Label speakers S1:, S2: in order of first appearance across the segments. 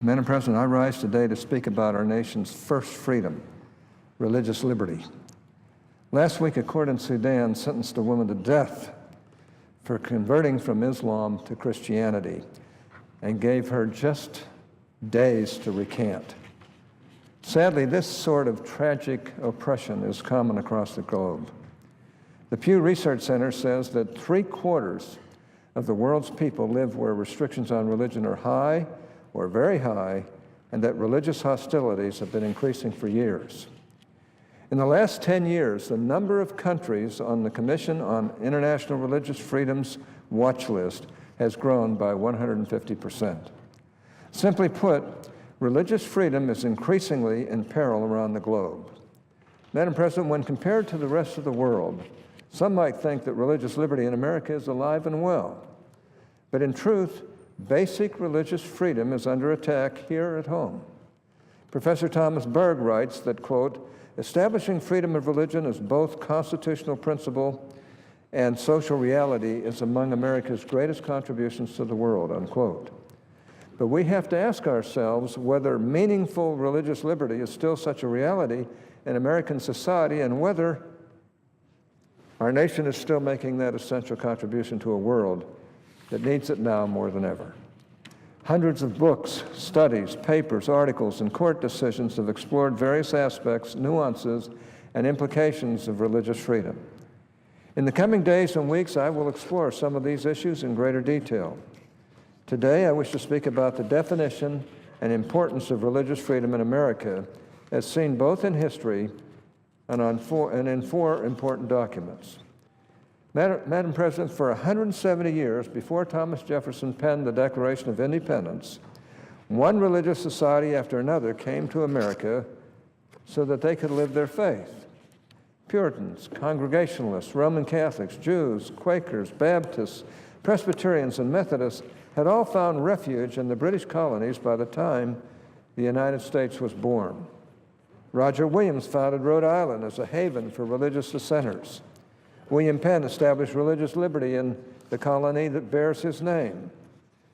S1: Madam President, I rise today to speak about our nation's first freedom, religious liberty. Last week, a court in Sudan sentenced a woman to death for converting from Islam to Christianity and gave her just days to recant. Sadly, this sort of tragic oppression is common across the globe. The Pew Research Center says that 3/4 of the world's people live where restrictions on religion are high or very high, and that religious hostilities have been increasing for years. In the last 10 years, the number of countries on the Commission on International Religious Freedom's watch list has grown by 150%. Simply put, religious freedom is increasingly in peril around the globe. Madam President, when compared to the rest of the world, some might think that religious liberty in America is alive and well. But in truth, basic religious freedom is under attack here at home. Professor Thomas Berg writes that, quote, establishing freedom of religion as both constitutional principle and social reality is among America's greatest contributions to the world, unquote. But we have to ask ourselves whether meaningful religious liberty is still such a reality in American society and whether our nation is still making that essential contribution to a world that needs it now more than ever. Hundreds of books, studies, papers, articles, and court decisions have explored various aspects, nuances, and implications of religious freedom. In the coming days and weeks, I will explore some of these issues in greater detail. Today, I wish to speak about the definition and importance of religious freedom in America, as seen both in history and in four important documents. Madam President, for 170 years before Thomas Jefferson penned the Declaration of Independence, one religious society after another came to America so that they could live their faith. Puritans, Congregationalists, Roman Catholics, Jews, Quakers, Baptists, Presbyterians, and Methodists had all found refuge in the British colonies by the time the United States was born. Roger Williams founded Rhode Island as a haven for religious dissenters. William Penn established religious liberty in the colony that bears his name.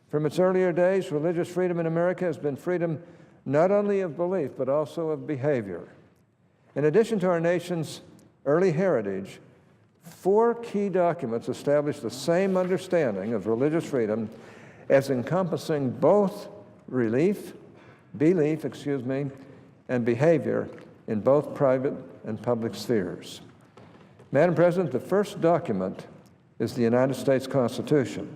S1: From its earlier days, religious freedom in America has been freedom not only of belief, but also of behavior. In addition to our nation's early heritage, 4 key documents establish the same understanding of religious freedom as encompassing both belief, and behavior in both private and public spheres. Madam President, the first document is the United States Constitution.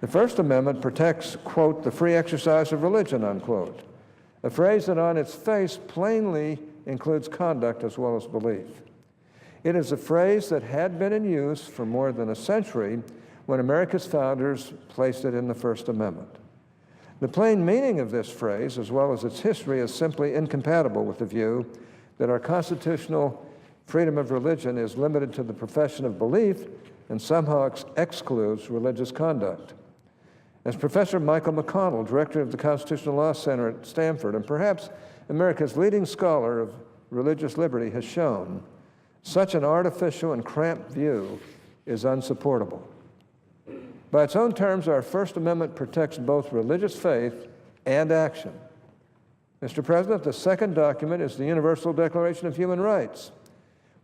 S1: The First Amendment protects, quote, the free exercise of religion, unquote, a phrase that on its face plainly includes conduct as well as belief. It is a phrase that had been in use for more than a century when America's founders placed it in the First Amendment. The plain meaning of this phrase, as well as its history, is simply incompatible with the view that our constitutional freedom of religion is limited to the profession of belief and somehow excludes religious conduct. As Professor Michael McConnell, director of the Constitutional Law Center at Stanford, and perhaps America's leading scholar of religious liberty, has shown, such an artificial and cramped view is unsupportable. By its own terms, our First Amendment protects both religious faith and action. Mr. President, the second document is the Universal Declaration of Human Rights,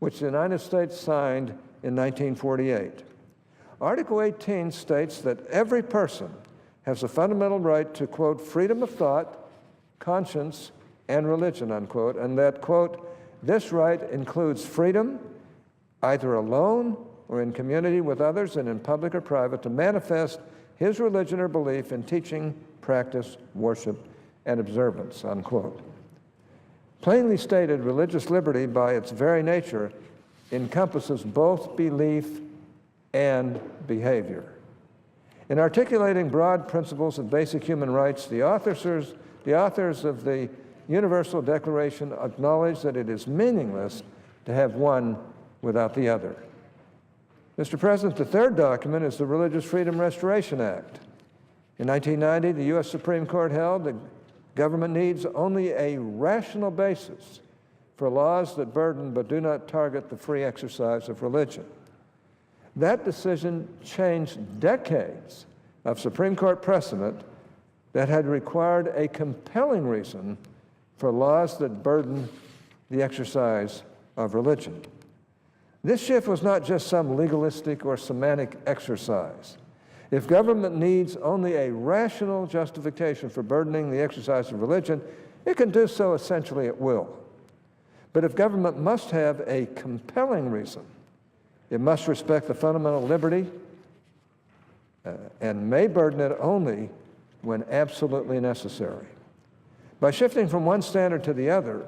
S1: which the United States signed in 1948. Article 18 states that every person has a fundamental right to, quote, freedom of thought, conscience, and religion, unquote, and that, quote, this right includes freedom, either alone or in community with others and in public or private, to manifest his religion or belief in teaching, practice, worship, and observance, unquote. Plainly stated, religious liberty, by its very nature, encompasses both belief and behavior. In articulating broad principles of basic human rights, the authors of the Universal Declaration acknowledge that it is meaningless to have one without the other. Mr. President, the third document is the Religious Freedom Restoration Act. In 1990, the U.S. Supreme Court held that government needs only a rational basis for laws that burden but do not target the free exercise of religion. That decision changed decades of Supreme Court precedent that had required a compelling reason for laws that burden the exercise of religion. This shift was not just some legalistic or semantic exercise. If government needs only a rational justification for burdening the exercise of religion, it can do so essentially at will. But if government must have a compelling reason, it must respect the fundamental liberty and may burden it only when absolutely necessary. By shifting from one standard to the other,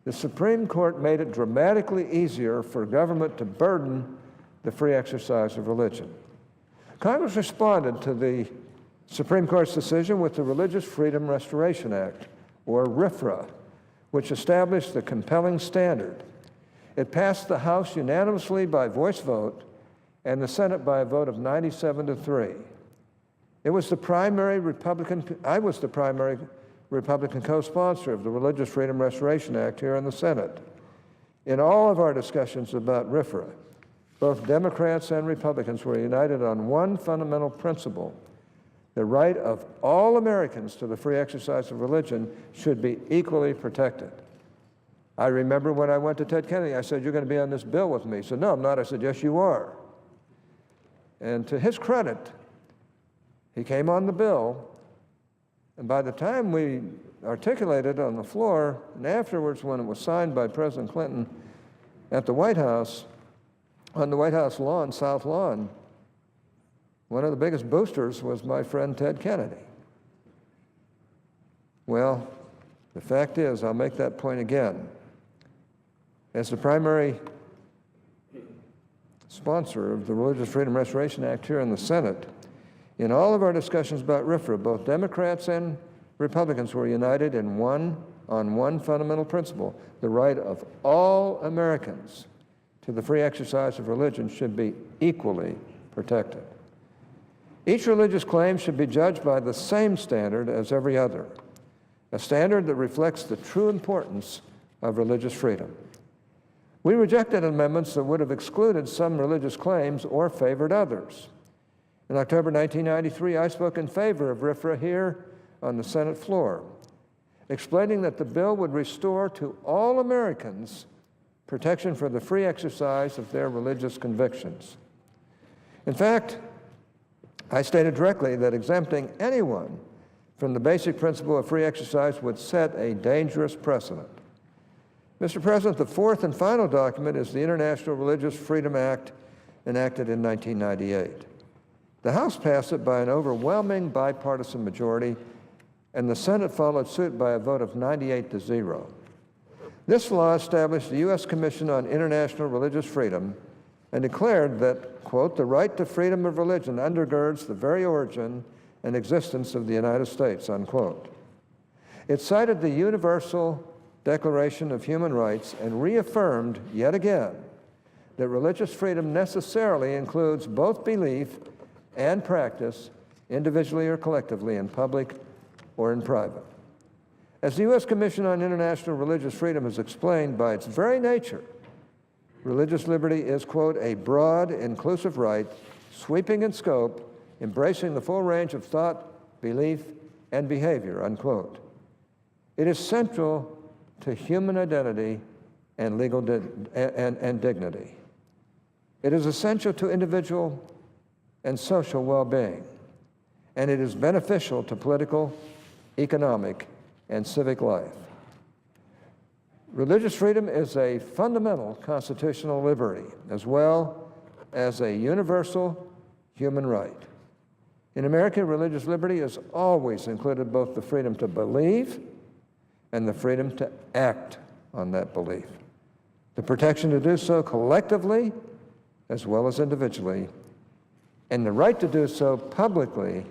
S1: the Supreme Court made it dramatically easier for government to burden the free exercise of religion. Congress responded to the Supreme Court's decision with the Religious Freedom Restoration Act, or RFRA, which established the compelling standard. It passed the House unanimously by voice vote and the Senate by a vote of 97-3. I was the primary Republican co-sponsor of the Religious Freedom Restoration Act here in the Senate. In all of our discussions about RFRA, both Democrats and Republicans were united on one fundamental principle: the right of all Americans to the free exercise of religion should be equally protected. I remember when I went to Ted Kennedy, I said, "You're going to be on this bill with me." He said, "No, I'm not." I said, "Yes, you are." And to his credit, he came on the bill, and by the time we articulated on the floor, and afterwards when it was signed by President Clinton at the White House, on the White House lawn, South Lawn, one of the biggest boosters was my friend Ted Kennedy. Well, the fact is, I'll make that point again, as the primary sponsor of the Religious Freedom Restoration Act here in the Senate, in all of our discussions about RFRA, both Democrats and Republicans were united on one fundamental principle: the right of all Americans to the free exercise of religion should be equally protected. Each religious claim should be judged by the same standard as every other, a standard that reflects the true importance of religious freedom. We rejected amendments that would have excluded some religious claims or favored others. In October 1993, I spoke in favor of RFRA here on the Senate floor, explaining that the bill would restore to all Americans protection for the free exercise of their religious convictions. In fact, I stated directly that exempting anyone from the basic principle of free exercise would set a dangerous precedent. Mr. President, the fourth and final document is the International Religious Freedom Act, enacted in 1998. The House passed it by an overwhelming bipartisan majority, and the Senate followed suit by a vote of 98-0. This law established the U.S. Commission on International Religious Freedom and declared that, quote, "the right to freedom of religion undergirds the very origin and existence of the United States," unquote. It cited the Universal Declaration of Human Rights and reaffirmed yet again that religious freedom necessarily includes both belief and practice, individually or collectively, in public or in private. As the U.S. Commission on International Religious Freedom has explained, by its very nature, religious liberty is, quote, "a broad, inclusive right, sweeping in scope, embracing the full range of thought, belief, and behavior," unquote. It is central to human identity and legal dignity. It is essential to individual and social well-being, and it is beneficial to political, economic, and civic life. Religious freedom is a fundamental constitutional liberty, as well as a universal human right. In America, religious liberty has always included both the freedom to believe and the freedom to act on that belief, the protection to do so collectively as well as individually, and the right to do so publicly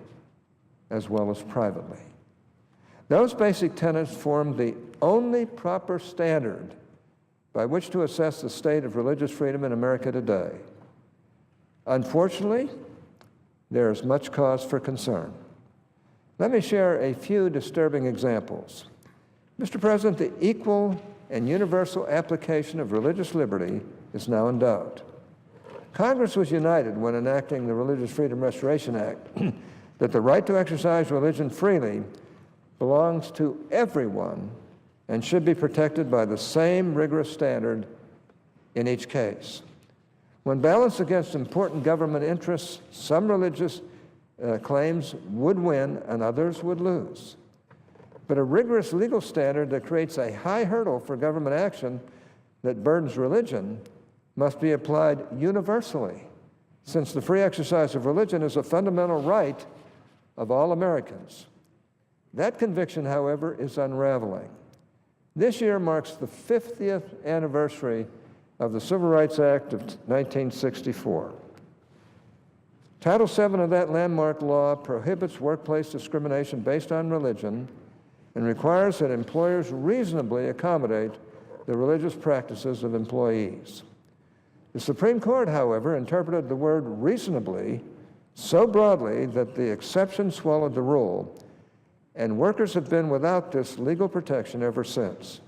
S1: as well as privately. Those basic tenets form the only proper standard by which to assess the state of religious freedom in America today. Unfortunately, there is much cause for concern. Let me share a few disturbing examples. Mr. President, the equal and universal application of religious liberty is now in doubt. Congress was united when enacting the Religious Freedom Restoration Act that the right to exercise religion freely belongs to everyone and should be protected by the same rigorous standard in each case. When balanced against important government interests, some religious claims would win and others would lose. But a rigorous legal standard that creates a high hurdle for government action that burdens religion must be applied universally, since the free exercise of religion is a fundamental right of all Americans. That conviction, however, is unraveling. This year marks the 50th anniversary of the Civil Rights Act of 1964. Title VII of that landmark law prohibits workplace discrimination based on religion and requires that employers reasonably accommodate the religious practices of employees. The Supreme Court, however, interpreted the word reasonably so broadly that the exception swallowed the rule, and workers have been without this legal protection ever since.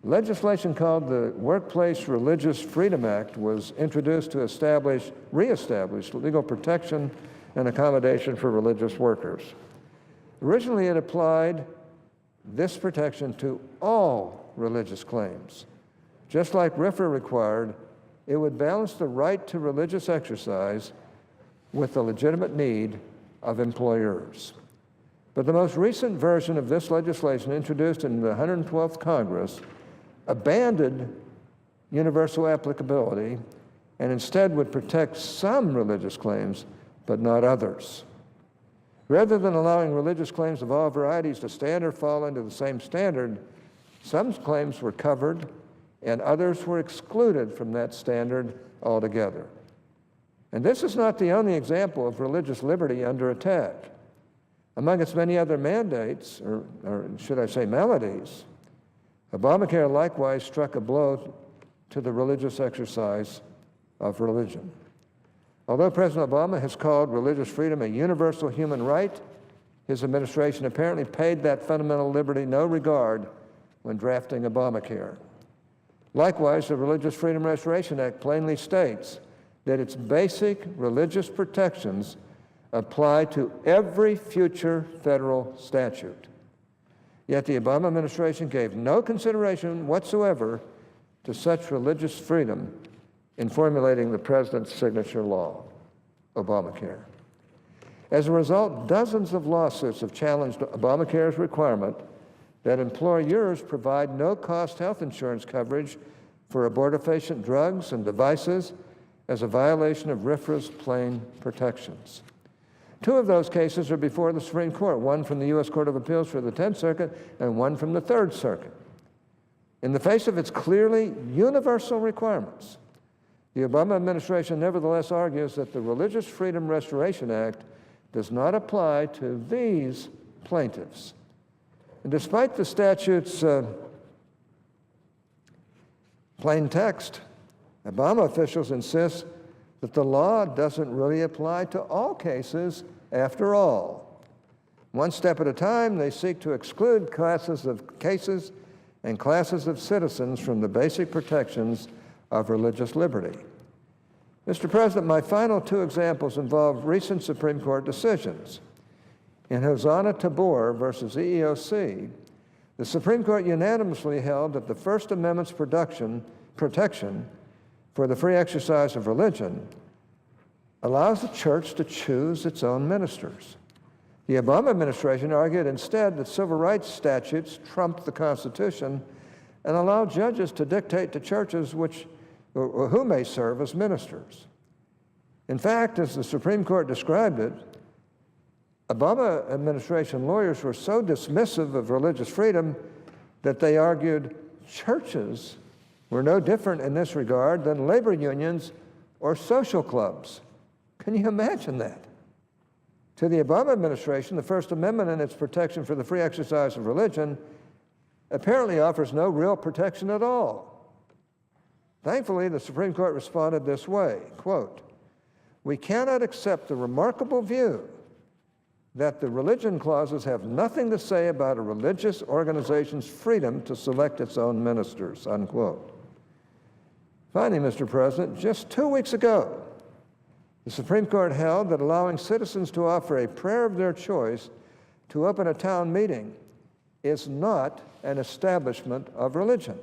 S1: Legislation called the Workplace Religious Freedom Act was introduced to reestablish legal protection and accommodation for religious workers. Originally, it applied this protection to all religious claims. Just like RFRA required, it would balance the right to religious exercise with the legitimate need of employers. But the most recent version of this legislation, introduced in the 112th Congress, abandoned universal applicability and instead would protect some religious claims, but not others. Rather than allowing religious claims of all varieties to stand or fall under the same standard, some claims were covered and others were excluded from that standard altogether. And this is not the only example of religious liberty under attack. Among its many other mandates, or should I say maladies, Obamacare likewise struck a blow to the religious exercise of religion. Although President Obama has called religious freedom a universal human right, his administration apparently paid that fundamental liberty no regard when drafting Obamacare. Likewise, the Religious Freedom Restoration Act plainly states that its basic religious protections apply to every future federal statute. Yet the Obama administration gave no consideration whatsoever to such religious freedom in formulating the president's signature law, Obamacare. As a result, dozens of lawsuits have challenged Obamacare's requirement that employers provide no-cost health insurance coverage for abortifacient drugs and devices as a violation of RFRA's plain protections. Two of those cases are before the Supreme Court, one from the U.S. Court of Appeals for the 10th Circuit and one from the 3rd Circuit. In the face of its clearly universal requirements, the Obama administration nevertheless argues that the Religious Freedom Restoration Act does not apply to these plaintiffs. And despite the statute's plain text, Obama officials insist that the law doesn't really apply to all cases after all. One step at a time, they seek to exclude classes of cases and classes of citizens from the basic protections of religious liberty. Mr. President, my final two examples involve recent Supreme Court decisions. In Hosanna Tabor versus EEOC, the Supreme Court unanimously held that the First Amendment's protection for the free exercise of religion allows the church to choose its own ministers. The Obama administration argued instead that civil rights statutes trumped the Constitution and allowed judges to dictate to churches who may serve as ministers. In fact, as the Supreme Court described it, Obama administration lawyers were so dismissive of religious freedom that they argued churches were no different in this regard than labor unions or social clubs. Can you imagine that? To the Obama administration, the First Amendment and its protection for the free exercise of religion apparently offers no real protection at all. Thankfully, the Supreme Court responded this way, quote, "We cannot accept the remarkable view that the religion clauses have nothing to say about a religious organization's freedom to select its own ministers," unquote. Finally, Mr. President, just 2 weeks ago, The Supreme Court held that allowing citizens to offer a prayer of their choice to open a town meeting is not an establishment of religion.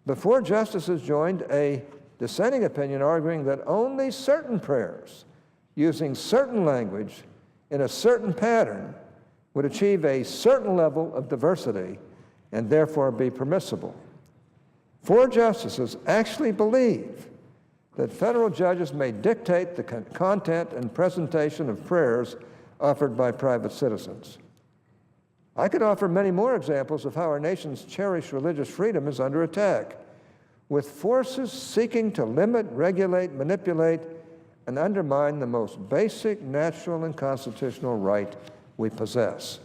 S1: Before justices joined a dissenting opinion arguing that only certain prayers using certain language in a certain pattern would achieve a certain level of diversity and therefore be permissible. 4 justices actually believe that federal judges may dictate the content and presentation of prayers offered by private citizens. I could offer many more examples of how our nation's cherished religious freedom is under attack, with forces seeking to limit, regulate, manipulate, and undermine the most basic natural and constitutional right we possess.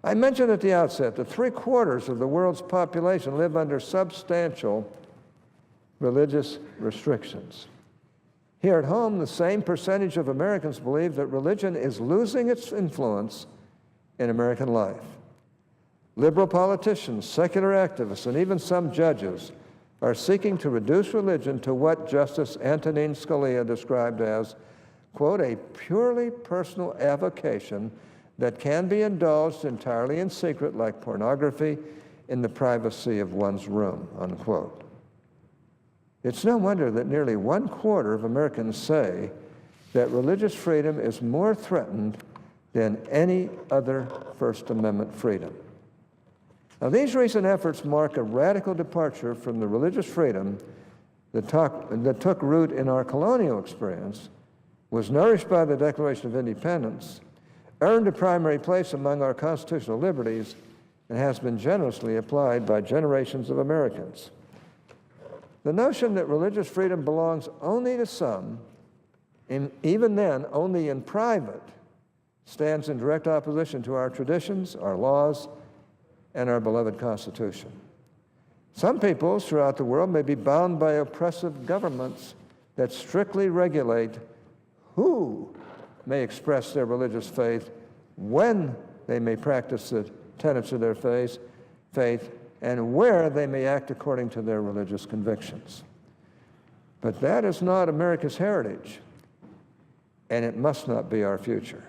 S1: I mentioned at the outset that 3/4 of the world's population live under substantial religious restrictions. Here at home, the same percentage of Americans believe that religion is losing its influence in American life. Liberal politicians, secular activists, and even some judges are seeking to reduce religion to what Justice Antonin Scalia described as, quote, a purely personal avocation that can be indulged entirely in secret like pornography in the privacy of one's room, unquote. It's no wonder that nearly 1/4 of Americans say that religious freedom is more threatened than any other First Amendment freedom. Now, these recent efforts mark a radical departure from the religious freedom that took root in our colonial experience, was nourished by the Declaration of Independence, earned a primary place among our constitutional liberties, and has been generously applied by generations of Americans. The notion that religious freedom belongs only to some, and even then only in private, stands in direct opposition to our traditions, our laws, and our beloved Constitution. Some peoples throughout the world may be bound by oppressive governments that strictly regulate who may express their religious faith, when they may practice the tenets of their faith, and where they may act according to their religious convictions. But that is not America's heritage, and it must not be our future.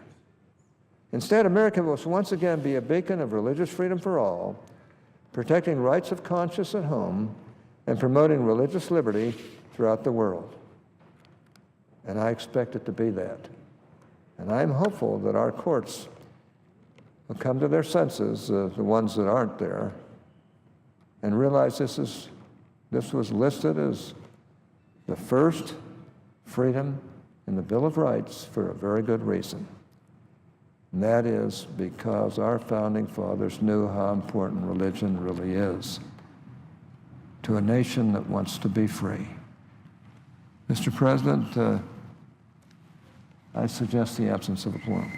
S1: Instead, America must once again be a beacon of religious freedom for all, protecting rights of conscience at home, and promoting religious liberty throughout the world. And I expect it to be that. And I'm hopeful that our courts will come to their senses, the ones that aren't there, and realize this was listed as the first freedom in the Bill of Rights for a very good reason. And that is because our founding fathers knew how important religion really is to a nation that wants to be free. Mr. President, I suggest the absence of a quorum.